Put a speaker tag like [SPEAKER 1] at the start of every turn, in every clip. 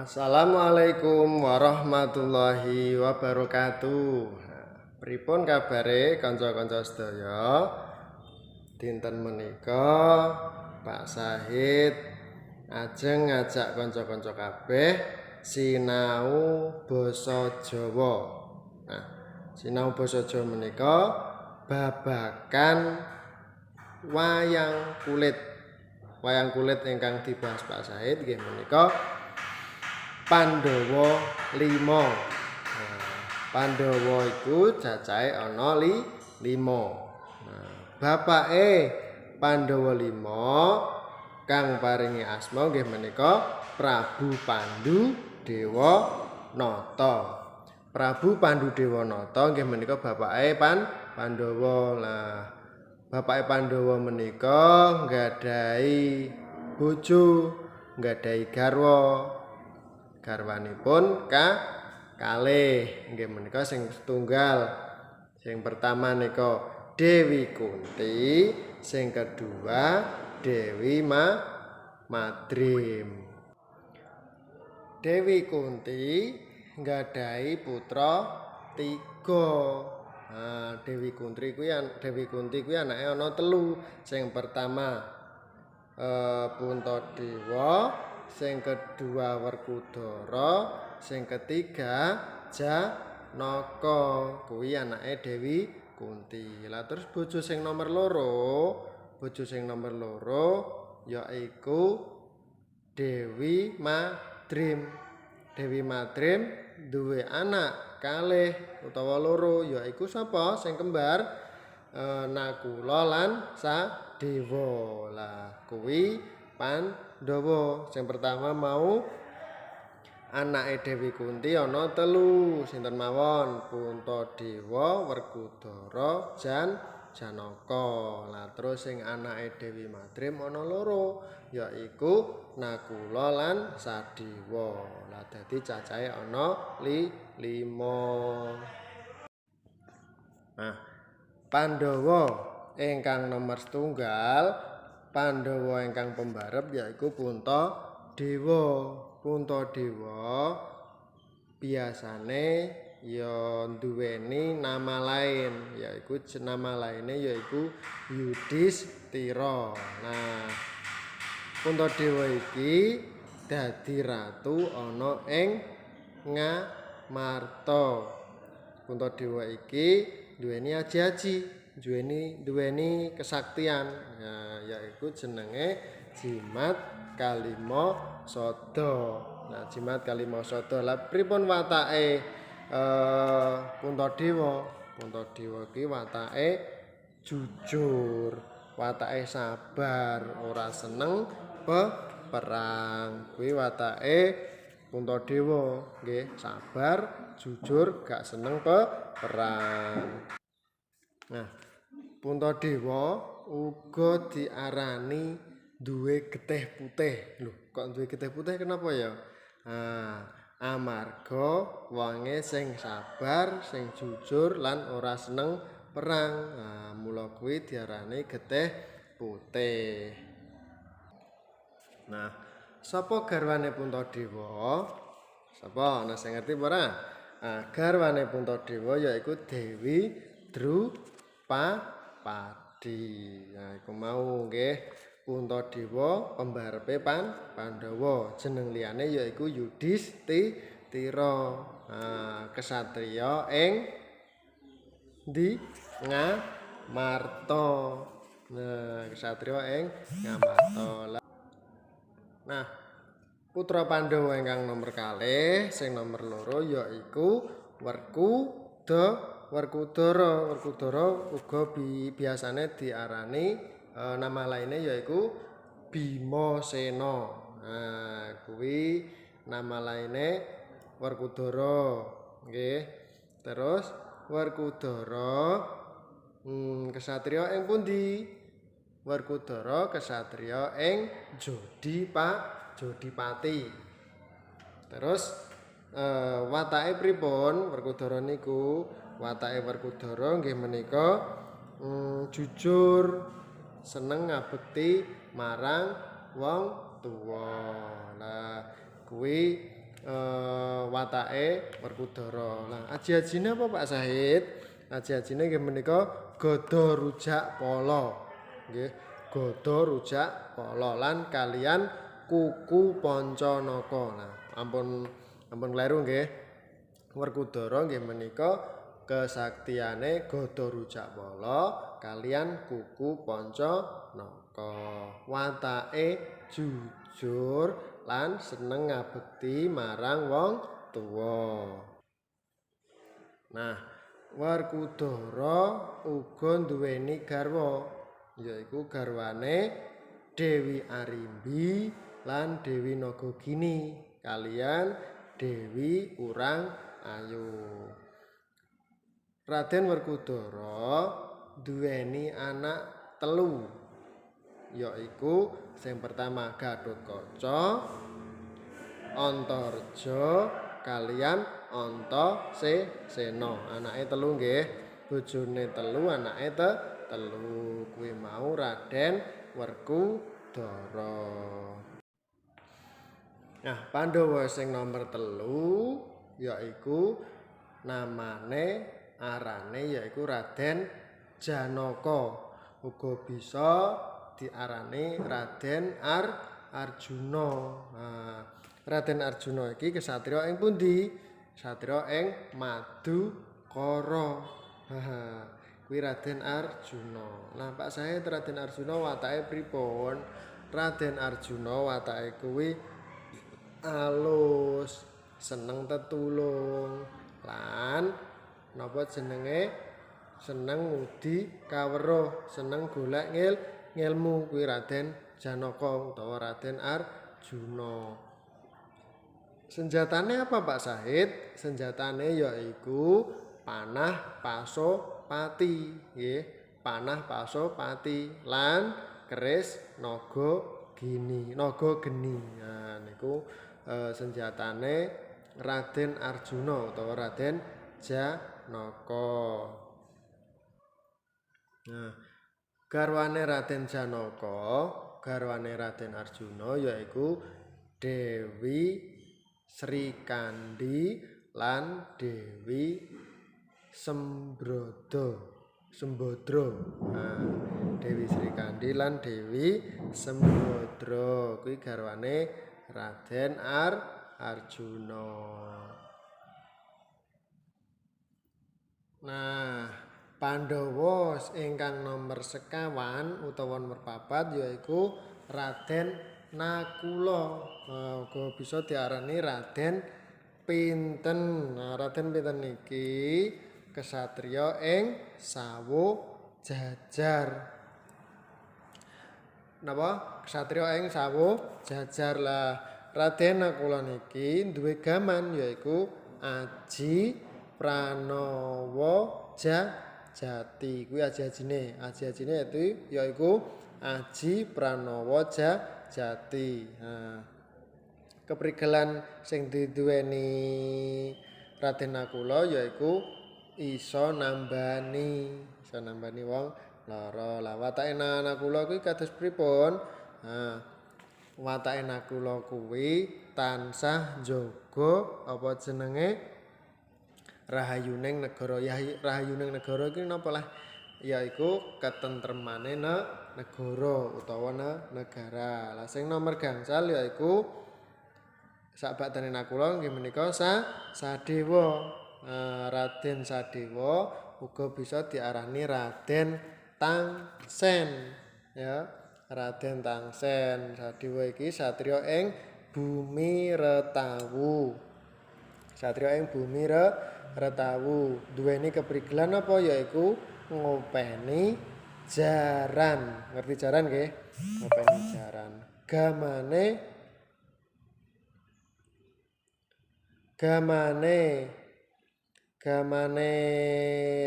[SPEAKER 1] Assalamualaikum warahmatullahi wabarakatuh. Pripun kabare kanca-kanca sedaya? Dinten menika Pak Sahid ajeng ngajak kanca-kanca kabeh sinau basa Jawa. Nah, sinau basa Jawa menika babagan wayang kulit. Wayang kulit ingkang dibahas Pak Sahid nggih menika Pandhawa 5. Pandhawa iku cacahe ana 5. Bapake Pandhawa 5 kang paringi asma nggih menika Prabu Pandu Dewanata. Prabu Pandu Dewanata nggih menika bapake Pandhawa. Lah, bapake Pandhawa menika nggadhahi bojo, nggadhahi garwa. Garwanipun kalih nggih menika sing setunggal. Sing pertama nika Dewi Kunti, sing kedua Dewi Madrim. Dewi Kunti nggadhahi putra 3. Dewi Kunti kuwi anake ana 3. Sing pertama Puntadewa, sing kedua Werkudara, sing ketiga Janaka. Kuwi anake Dewi Kunti. Lah terus bojo sing nomor 2, yaiku Dewi Madrim. Dewi Madrim duwe anak kalih utawa 2, yaiku sapa? Sing kembar Nakula lan Sadewa. Lah kuwi Pandhawa. Sing pertama mau anake Dewi Kunti ana 3, sinten mawon? Puntadewa, Werkudara, Janaka. Lah terus sing anake Dewi Madrim ana 2, yaiku Nakula lan Sadewa. Lah dadi cacahe ana 5. Nah, Pandhawa ingkang nomor setunggal, Pandhawa ingkang pembarep yaiku Puntadewa. Puntadewa biasane ya nduweni nama lain, yaiku nama lainnya yaiku Yudhistira. Nah, Puntadewa iki dadi ratu ana ing Ngamarta. Puntadewa iki duweni aji-aji, duweni kesaktian, yaiku jenenge Jimat Kalimasada. Nah, Jimat Kalimasada. Lah pripun watake Puntadewa? Puntadewa iki watake jujur, watake sabar, ora seneng perang. Kuwi watake Puntadewa, nggih, sabar, jujur, gak seneng perang. Nah, Puntadewa uga diarani duwe getih putih. Lho, kok duwe getih putih kenapa ya? Amarga wonge sing sabar, sing jujur lan ora seneng perang. Mula kuwi diarani getih putih. Nah, sapa garwane Puntadewa? Sapa? Ana sing ngerti apa ora? Garwane Puntadewa yaiku Dewi Drupadi. Nah, iku mau nggih Puntadewa pembarepe Pandhawa. Jeneng liyane yaiku Yudhistira. Kesatriya ing ndi? Ngamarta. Nah, kesatriya ing Ngamarta. Nah, putra Pandhawa ingkang nomor 2, sing nomor 2 yaiku Werkudara. Werkudara uga biasane diarani nama lainnya yaiku Bimasena. Kuwi nama lainnya Werkudara. Nggih. Terus Werkudara kesatria ing pundi? Werkudara kesatria ing Jodipati. Terus watake pripun Werkudara niku? Watake Werkudara nggih menika jujur, seneng ngabekti marang wong tuwa. Lah kuwi watake Werkudara. Lah aji-ajine apa Pak Sahid? Aji-ajine nggih menika Gada Rujak Pala. Nggih, Gada Rujak Pala lan kalian Kuku Pancanaka. Nah, ampun kleru nggih. Werkudara nggih menika kesaktiane Gada Rujak Pala kalian Kuku Pancanaka. Watake jujur lan seneng ngabekti marang wong tuwa. Nah, Werkudara uga nduweni garwa, yaiku garwane Dewi Arimbi lan Dewi Nagagini kalian Dewi Urang Ayu. Raden Werkudara duweni anak telu, yaiku sing pertama Gatotkaca, Antareja kalian Antasena. Anake telu nggih, bojone telu, anake telu. Kuwi mau Raden Werkudara. Nah, Pandhawa sing nomor telu yaiku namane arane yaiku Raden Janaka. Uga bisa diarani Raden Arjuna. Nah, Raden Arjuna iki kesatria ing pundi? Kesatria ing Madukara. Kuwi Raden Arjuna. Lah Pak Sahid Raden Arjuna watake pripun? Raden Arjuna watake kuwi alus, seneng tetulung, lan napa jenenge? Seneng ngudi kaweruh, seneng golek ngilmu. Kuwi Raden Janaka utawa Raden Arjuna. Senjatane apa Pak Sahid? Senjatane yaiku panah pasopati, nggih, panah pasopati lan keris naga geni. Nah niku senjatane Raden Arjuna utawa Raden Janaka. Nah, garwane Raden Janaka, garwane Raden Arjuna yaiku Dewi Srikandi lan Dewi Sembodra. Nah, Dewi Srikandi lan Dewi Sembodra kuwi garwane Raden Arjuna. Nah, Pandhawa ingkang nomor sekawan utawa nomor 4 yaiku Raden Nakula. Uga bisa diarani Raden pinten. Nah, Raden pinten niki kesatria ing Sawo Jajar. Napa? Kesatria ing Sawo Jajar. Lah Raden Nakula niki duwe gaman yaiku Aji Pranawa Jati. Kuwi aji-ajine. Aji-ajine yaiku Aji Pranawa Jati. Nah, keprigelan sing diduweni Raden Nakula yaiku iso nambani wong lara. Lah watake Nakula kuwi kados pripun? Nah, watake Nakula kuwi tansah njaga apa jenenge rahayuning negara. Rahayuning negara iki napa lah? Yaiku ketentremane negara utawa negara. Lah sing nomor gangsal yaiku sakbadane Nakula nggih menika Sadewa. Raden Sadewa uga bisa diarani Raden Tangsen, ya. Raden Tangsen. Sadewa iki satriya ing Bumi Retawu. Satriya ing Bumi Retawu. Duweni keprigelan apa yaiku ngopeni jaran. Ngerti jaran nggih? Ngopeni jaran. Gamane Gamane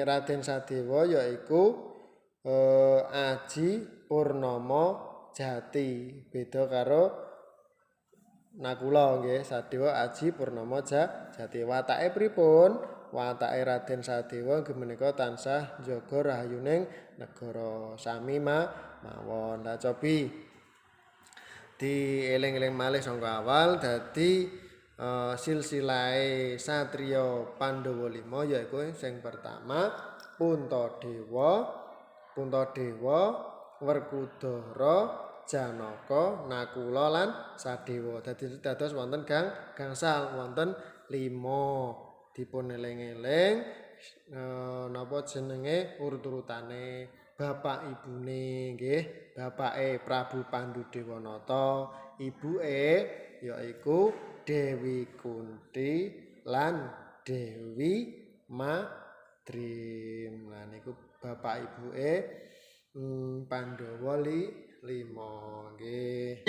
[SPEAKER 1] Raden Sadewa yaiku Aji Purnama Jati. Beda karo Nakula nggih, Sadewa Aji Purnama Jati. Watake pripun? Watake Raden Sadewa inggih menika tansah njaga rahayuning negara sami mawon. Lah cobi dieling-eling malih sangka awal dadi silsilahe satriya Pandhawa 5 yaiku sing pertama Puntadewa, Werkudara, Janaka, Nakula lan Sadewa. Dadi dados wonten gangsal wonten 5. Dipun eling-eling napa jenenge urut-urutane bapak ibune nggih. Bapake Prabu Pandhudewanata, ibuke yaiku Dewi Kunti lan Dewi Madrim. Lah niku bapak ibuke Pandhawa 5 nggih.